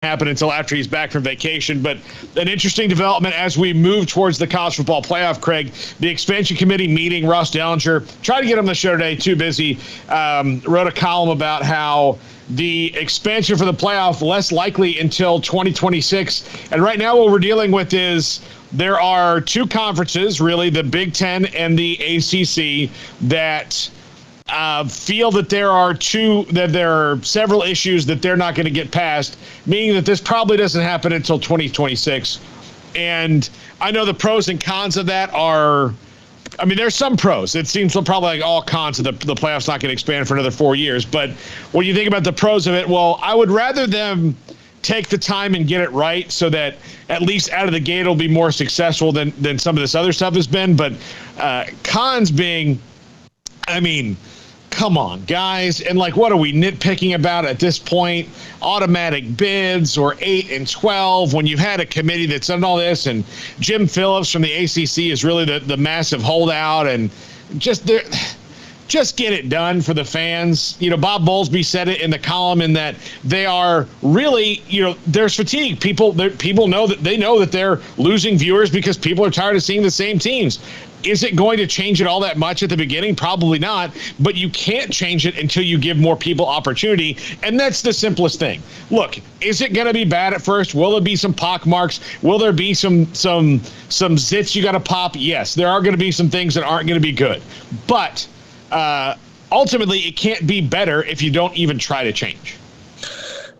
happen until after he's back from vacation. But an interesting development as we move towards the college football playoff, Craig. The expansion committee meeting, Russ Dellinger, tried to get him on the show today, too busy, wrote a column about how the expansion for the playoff less likely until 2026. And right now what we're dealing with is there are two conferences, really, the Big Ten and the ACC, that feel that there are several issues that they're not going to get past, meaning that this probably doesn't happen until 2026. And I know the pros and cons of that are, I mean, there's some pros. It seems probably like all cons of the playoffs not going to expand for another 4 years. But when you think about the pros of it, well, I would rather them take the time and get it right so that at least out of the gate it'll be more successful than some of this other stuff has been. But cons being, I mean, come on, guys. And, like, what are we nitpicking about at this point? Automatic bids or 8 and 12 when you've had a committee that's done all this, and Jim Phillips from the ACC is really the massive holdout, and just get it done for the fans. You know, Bob Bowlesby said it in the column in that they are really, you know, there's fatigue. People know that they're losing viewers because people are tired of seeing the same teams. Is it going to change it all that much at the beginning? Probably not, but you can't change it until you give more people opportunity, and that's the simplest thing. Look, is it going to be bad at first? Will there be some pock marks? Will there be some zits you got to pop? Yes, there are going to be some things that aren't going to be good, but ultimately it can't be better if you don't even try to change.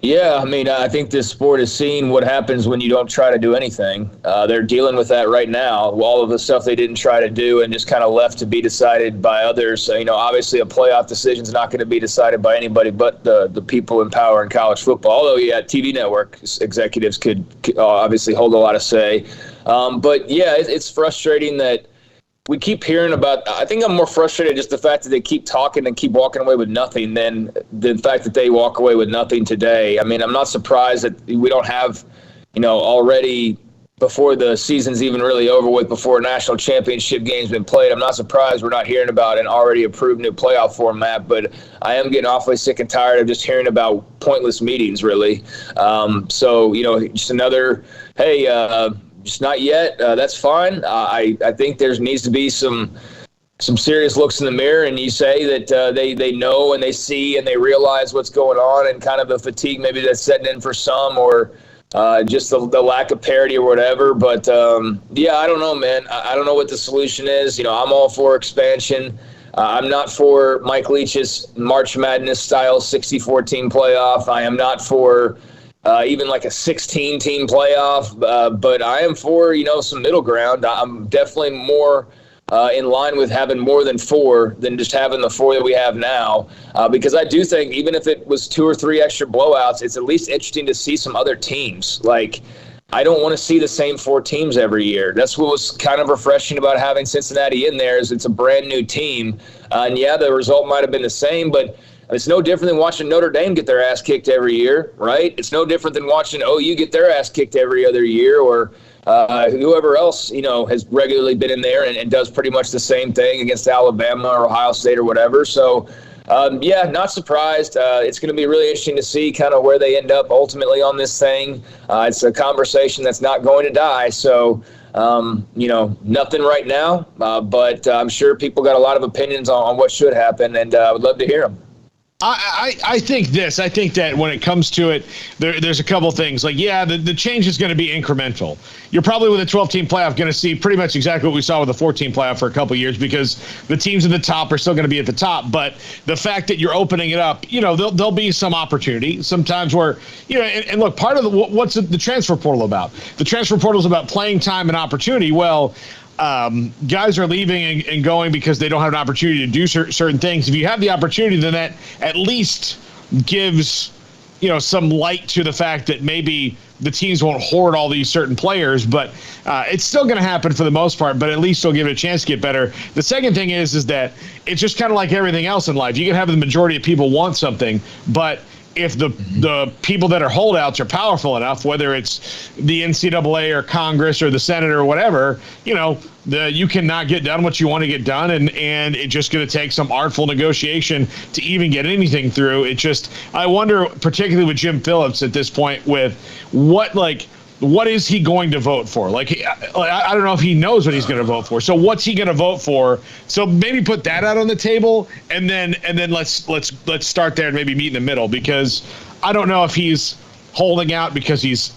Yeah, I mean, I think this sport has seen what happens when you don't try to do anything. They're dealing with that right now. All of the stuff they didn't try to do and just kind of left to be decided by others. You know, obviously a playoff decision is not going to be decided by anybody but the people in power in college football. Although, yeah, TV network executives could obviously hold a lot of say. But, yeah, it's frustrating that we keep hearing about, I think I'm more frustrated just the fact that they keep talking and keep walking away with nothing than the fact that they walk away with nothing today. I mean, I'm not surprised that we don't have, you know, already before the season's even really over with, before a national championship game's been played. I'm not surprised we're not hearing about an already approved new playoff format, but I am getting awfully sick and tired of just hearing about pointless meetings, really. So, you know, just another, hey, just not yet. That's fine. I think there needs to be some serious looks in the mirror, and you say that they know and they see and they realize what's going on, and kind of a fatigue maybe that's setting in for some, or just the lack of parity or whatever. But yeah, I don't know, man. I don't know what the solution is. You know, I'm all for expansion. I'm not for Mike Leach's March Madness style 64-team playoff. I am not for even like a 16-team playoff, but I am for, you know, some middle ground. I'm definitely more in line with having more than 4 than just having the 4 that we have now, because I do think even if it was 2 or 3 extra blowouts, it's at least interesting to see some other teams. Like, I don't want to see the same 4 teams every year. That's what was kind of refreshing about having Cincinnati in there, is it's a brand new team. And yeah, the result might have been the same, but it's no different than watching Notre Dame get their ass kicked every year, right? It's no different than watching OU get their ass kicked every other year, or whoever else, you know, has regularly been in there and does pretty much the same thing against Alabama or Ohio State or whatever. So, yeah, not surprised. It's going to be really interesting to see kind of where they end up ultimately on this thing. It's a conversation that's not going to die. So, you know, nothing right now, but I'm sure people got a lot of opinions on what should happen, and I would love to hear them. I think that when it comes to it, there's a couple things. Like, yeah, the change is going to be incremental. You're probably with a 12-team playoff going to see pretty much exactly what we saw with a 14 playoff for a couple of years, because the teams at the top are still going to be at the top. But the fact that you're opening it up, you know, there'll be some opportunity sometimes where, you know, and look, part of what's the transfer portal about? The transfer portal is about playing time and opportunity. Well, guys are leaving and going because they don't have an opportunity to do certain things. If you have the opportunity, then that at least gives, you know, some light to the fact that maybe the teams won't hoard all these certain players, but it's still going to happen for the most part, but at least they'll give it a chance to get better. The second thing is that it's just kind of like everything else in life. You can have the majority of people want something, but if the people that are holdouts are powerful enough, whether it's the NCAA or Congress or the Senate or whatever, you cannot get done what you want to get done, and it's just going to take some artful negotiation to even get anything through. I wonder, particularly with Jim Phillips at this point, with what is he going to vote for? I don't know if he knows what he's going to vote for. So what's he going to vote for? So maybe put that out on the table, and then let's start there and maybe meet in the middle, because I don't know if he's holding out because he's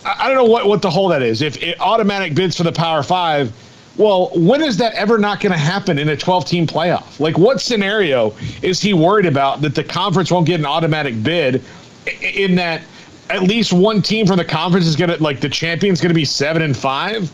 I don't know what the holdout is. If automatic bids for the Power Five, well, when is that ever not going to happen in a 12-team playoff? What scenario is he worried about that the conference won't get an automatic bid, in that at least one team from the conference is going to, the champion's going to be 7-5?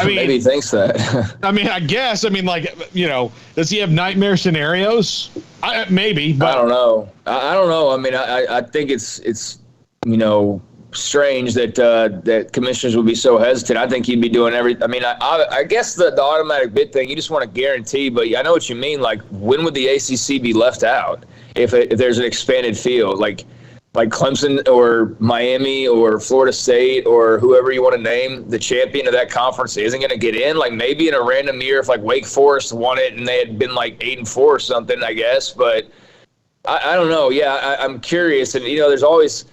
Maybe he thinks that. I guess. Does he have nightmare scenarios? Maybe, but I don't know. I don't know. I think it's strange that commissioners would be so hesitant. I think he'd be doing everything. I guess the automatic bid thing, you just want to guarantee, but I know what you mean. When would the ACC be left out if there's an expanded field? Like Clemson or Miami or Florida State or whoever you want to name, the champion of that conference isn't going to get in. Maybe in a random year if Wake Forest won it and they had been 8-4 or something, I guess. But I don't know. Yeah, I'm curious. And, there's always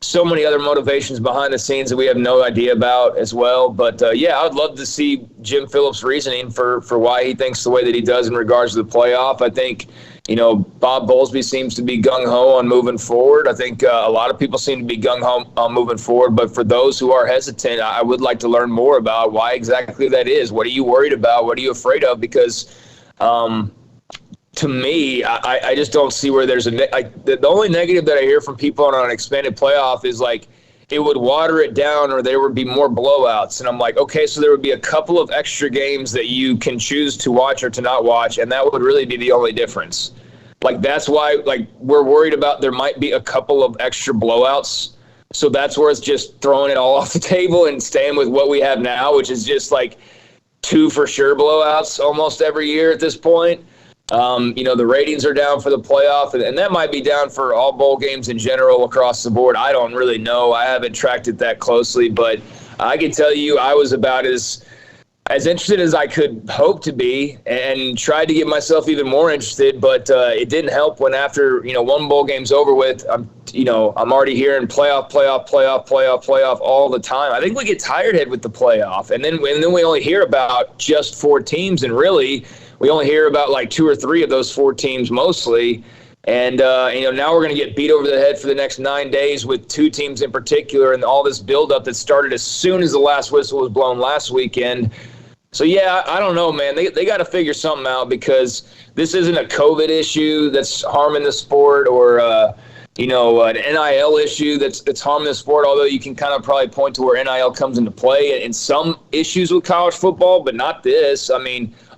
so many other motivations behind the scenes that we have no idea about as well. But, I would love to see Jim Phillips' reasoning for why he thinks the way that he does in regards to the playoff. I think Bob Bowlesby seems to be gung-ho on moving forward. I think a lot of people seem to be gung-ho on moving forward. But for those who are hesitant, I would like to learn more about why exactly that is. What are you worried about? What are you afraid of? Because to me, I just don't see where there's the only negative that I hear from people on an expanded playoff is it would water it down, or there would be more blowouts. And I'm okay, so there would be a couple of extra games that you can choose to watch or to not watch, and that would really be the only difference. That's why we're worried about there might be a couple of extra blowouts. So that's where it's just throwing it all off the table and staying with what we have now, which is just 2 for sure blowouts almost every year at this point. The ratings are down for the playoff, and that might be down for all bowl games in general across the board. I don't really know. I haven't tracked it that closely, but I can tell you I was about as interested as I could hope to be, and tried to get myself even more interested, but it didn't help when after, one bowl game's over with, I'm already hearing playoff all the time. I think we get tired with the playoff, and then we only hear about just 4 teams, and really we only hear about 2 or 3 of those 4 teams mostly. And, now we're going to get beat over the head for the next 9 days with 2 teams in particular, and all this buildup that started as soon as the last whistle was blown last weekend. So, yeah, I don't know, man. They got to figure something out, because this isn't a COVID issue that's harming the sport, or, an NIL issue that's harming the sport, although you can kind of probably point to where NIL comes into play in some issues with college football, but not this.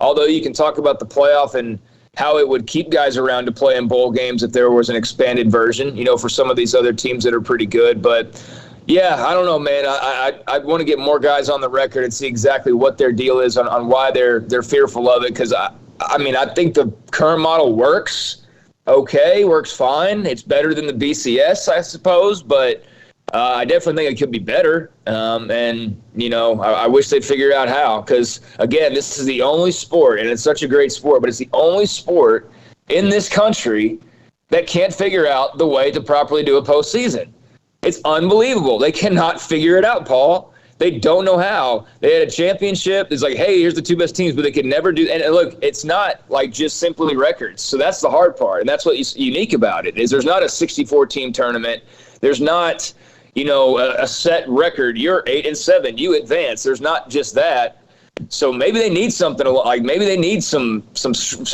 Although you can talk about the playoff and how it would keep guys around to play in bowl games if there was an expanded version, for some of these other teams that are pretty good. But, yeah, I don't know, man. I want to get more guys on the record and see exactly what their deal is on why they're fearful of it, because, I think the current model works fine. It's better than the BCS, I suppose, but I definitely think it could be better. I wish they'd figure out how, because, again, this is the only sport, and it's such a great sport, but it's the only sport in this country that can't figure out the way to properly do a postseason. It's unbelievable. They cannot figure it out, Paul. They don't know how. They had a championship. It's hey, here's the 2 best teams, but they could never do. And look, it's not just simply records. So that's the hard part, and that's what's unique about it. Is there's not a 64-team tournament. There's not, a set record. You're 8-7. You advance. There's not just that. So maybe they need something maybe they need some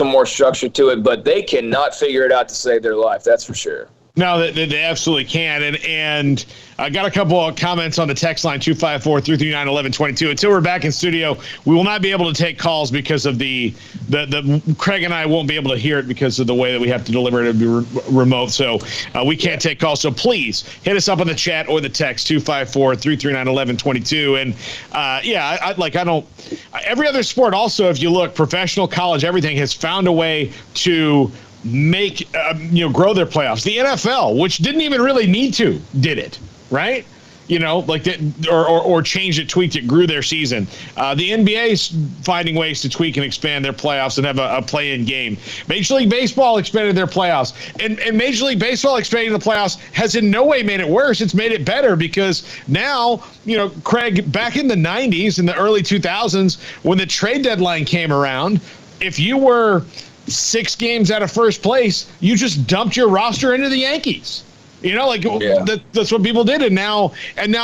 more structure to it, but they cannot figure it out to save their life. That's for sure. No, they absolutely can. And I got a couple of comments on the text line, 254-339-1122. Until we're back in studio, we will not be able to take calls because of the Craig and I won't be able to hear it because of the way that we have to deliver it to be remote. So we can't take calls. So please hit us up on the chat or the text, 254-339-1122. And I don't, every other sport also, if you look, professional, college, everything has found a way to grow their playoffs. The NFL, which didn't even really need to, did it, right? Like that, or changed it, tweaked it, grew their season. The NBA's finding ways to tweak and expand their playoffs and have a play-in game. Major League Baseball expanded their playoffs, and Major League Baseball expanding the playoffs has in no way made it worse. It's made it better because now, Craig, back in the 90s and the early 2000s, when the trade deadline came around, if you were 6 games out of first place, you just dumped your roster into the Yankees. That's what people did, and now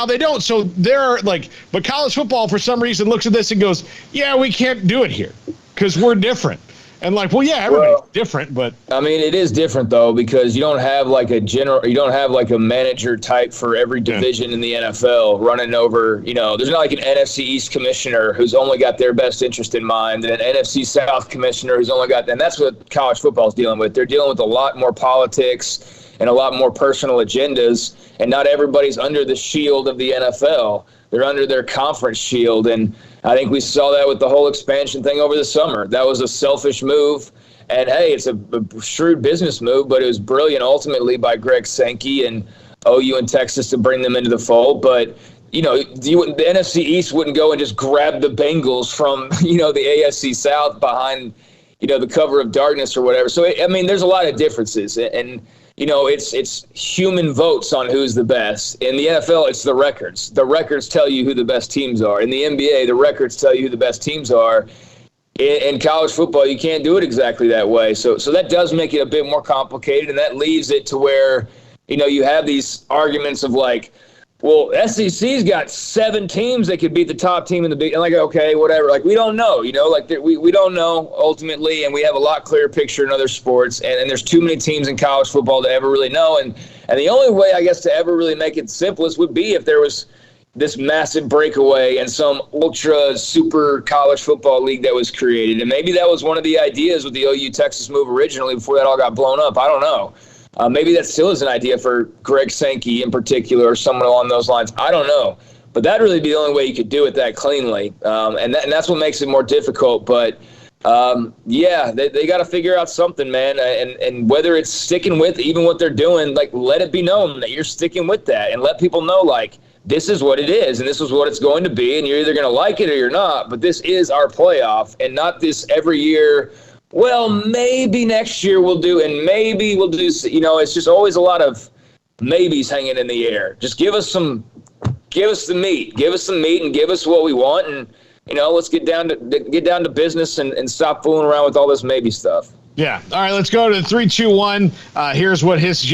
they don't. So but college football for some reason looks at this and goes, "Yeah, we can't do it here because we're different." And everybody's different, but I mean, it is different though because you don't have you don't have like a manager type for every division in the NFL running over. There's not like an NFC East commissioner who's only got their best interest in mind, and an NFC South commissioner who's only got. And that's what college football is dealing with. They're dealing with a lot more politics and a lot more personal agendas, and not everybody's under the shield of the NFL. They're under their conference shield, and I think we saw that with the whole expansion thing over the summer. That was a selfish move, and hey, it's a shrewd business move, but it was brilliant ultimately by Greg Sankey and OU and Texas to bring them into the fold. But the NFC East wouldn't go and just grab the Bengals from the AFC South behind the cover of darkness or whatever. So there's a lot of differences, and it's human votes on who's the best. In the NFL, it's the records. The records tell you who the best teams are. In the NBA, the records tell you who the best teams are. In college football, you can't do it exactly that way. So that does make it a bit more complicated, and that leaves it to where, you have these arguments of well, SEC's got 7 teams that could beat the top team in the big. And okay, whatever. We don't know. We don't know ultimately, and we have a lot clearer picture in other sports. And there's too many teams in college football to ever really know. And the only way, I guess, to ever really make it simplest would be if there was this massive breakaway and some ultra super college football league that was created. And maybe that was one of the ideas with the OU Texas move originally before that all got blown up. I don't know. Maybe that still is an idea for Greg Sankey in particular or someone along those lines. I don't know. But that'd really be the only way you could do it that cleanly. And that's what makes it more difficult. But, they got to figure out something, man. And whether it's sticking with even what they're doing, let it be known that you're sticking with that and let people know, this is what it is and this is what it's going to be. And you're either going to like it or you're not. But this is our playoff and not this every year. Well, maybe next year we'll do, and maybe we'll do, it's just always a lot of maybes hanging in the air. Just give us the meat. Give us some meat and give us what we want. And, let's get down to business and stop fooling around with all this maybe stuff. Yeah. All right, let's go to 3, 2, 1. Here's what his